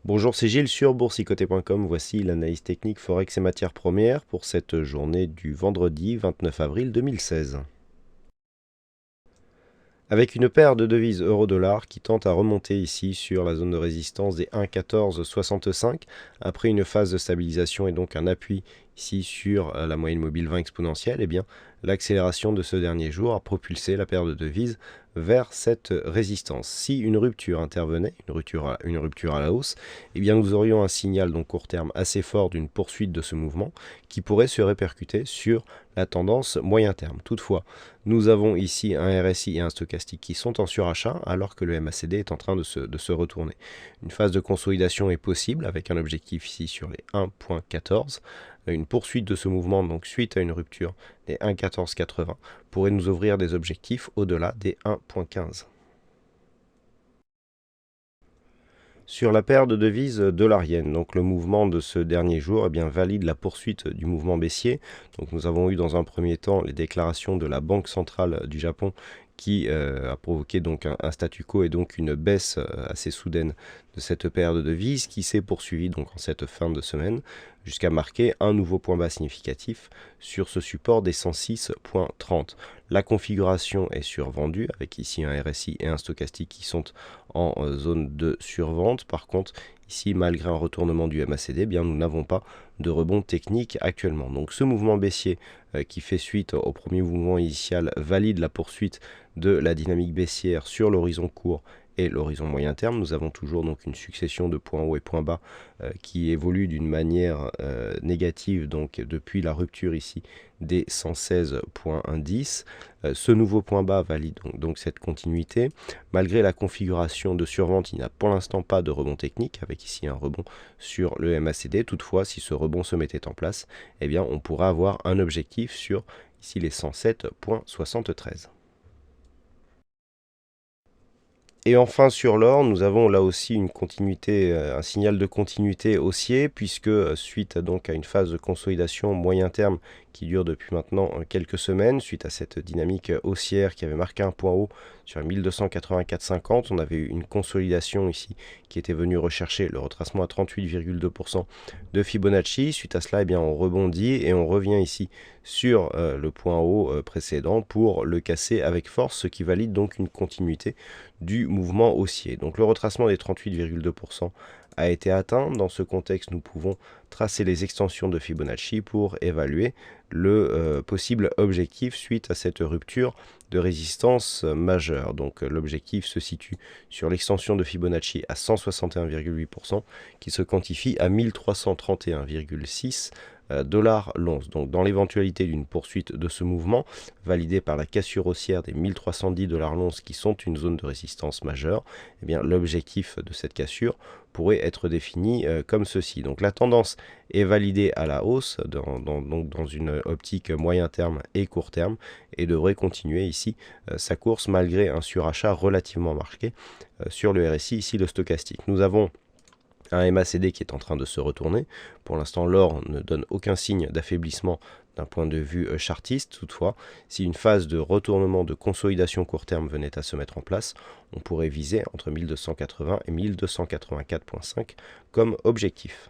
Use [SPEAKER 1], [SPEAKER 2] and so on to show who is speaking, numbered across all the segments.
[SPEAKER 1] Bonjour, c'est Gilles sur boursicoté.com. Voici l'analyse technique Forex et matières premières pour cette journée du vendredi 29 avril 2016. Avec une paire de devises euro-dollar qui tente à remonter ici sur la zone de résistance des 1,1465 après une phase de stabilisation et donc un appui ici sur la moyenne mobile 20 exponentielle, eh bien l'accélération de ce dernier jour a propulsé la paire de devises vers cette résistance. Si une rupture intervenait, une rupture à la hausse, eh bien nous aurions un signal donc court terme assez fort d'une poursuite de ce mouvement qui pourrait se répercuter sur la tendance moyen terme. Toutefois, nous avons ici un RSI et un stochastique qui sont en surachat alors que le MACD est en train de se retourner. Une phase de consolidation est possible avec un objectif ici sur les 1.14. Une poursuite de ce mouvement, donc suite à une rupture des 1.1480, pourrait nous ouvrir des objectifs au-delà des 1.15. Sur la paire de devises dollariennes, donc le mouvement de ce dernier jour valide la poursuite du mouvement baissier. Donc nous avons eu dans un premier temps les déclarations de la Banque centrale du Japon qui a provoqué donc un statu quo et donc une baisse assez soudaine de cette paire de devises qui s'est poursuivie donc en cette fin de semaine jusqu'à marquer un nouveau point bas significatif sur ce support des 106.30. La configuration est survendue avec ici un RSI et un stochastique qui sont en zone de survente. Par contre, ici, malgré un retournement du MACD, nous n'avons pas de rebond technique actuellement. Donc ce mouvement baissier qui fait suite au premier mouvement initial valide la poursuite de la dynamique baissière sur l'horizon court et l'horizon moyen terme. Nous avons toujours donc une succession de points hauts et points bas qui évolue d'une manière négative donc depuis la rupture ici des 116.10. Ce nouveau point bas valide donc cette continuité. Malgré la configuration de survente, il n'y a pour l'instant pas de rebond technique avec ici un rebond sur le MACD. Toutefois, si ce rebond se mettait en place, on pourra avoir un objectif sur ici les 107.73. Et enfin sur l'or, nous avons là aussi une continuité, un signal de continuité haussier puisque suite donc à une phase de consolidation moyen terme qui dure depuis maintenant quelques semaines, suite à cette dynamique haussière qui avait marqué un point haut sur 1284,50, on avait eu une consolidation ici qui était venue rechercher le retracement à 38,2% de Fibonacci. Suite à cela, on rebondit et on revient ici sur le point haut précédent pour le casser avec force, ce qui valide donc une continuité du mouvement haussier. Donc le retracement des 38,2% a été atteint. Dans ce contexte, nous pouvons tracer les extensions de Fibonacci pour évaluer le possible objectif suite à cette rupture de résistance majeure. Donc l'objectif se situe sur l'extension de Fibonacci à 161,8% qui se quantifie à 1331,6 dollars l'once. Donc dans l'éventualité d'une poursuite de ce mouvement, validé par la cassure haussière des 1310 dollars l'once qui sont une zone de résistance majeure, l'objectif de cette cassure pourrait être défini comme ceci. Donc la tendance est validée à la hausse dans une optique moyen terme et court terme et devrait continuer ici sa course malgré un surachat relativement marqué sur le RSI, ici le stochastique. Nous avons un MACD qui est en train de se retourner. Pour l'instant, l'or ne donne aucun signe d'affaiblissement d'un point de vue chartiste. Toutefois, si une phase de retournement de consolidation court terme venait à se mettre en place, on pourrait viser entre 1280 et 1284,5 comme objectif.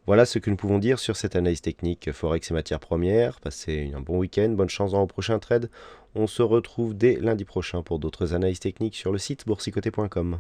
[SPEAKER 1] Voilà ce que nous pouvons dire sur cette analyse technique Forex et matières premières. Passez un bon week-end, bonne chance dans vos prochains trades. On se retrouve dès lundi prochain pour d'autres analyses techniques sur le site boursicoté.com.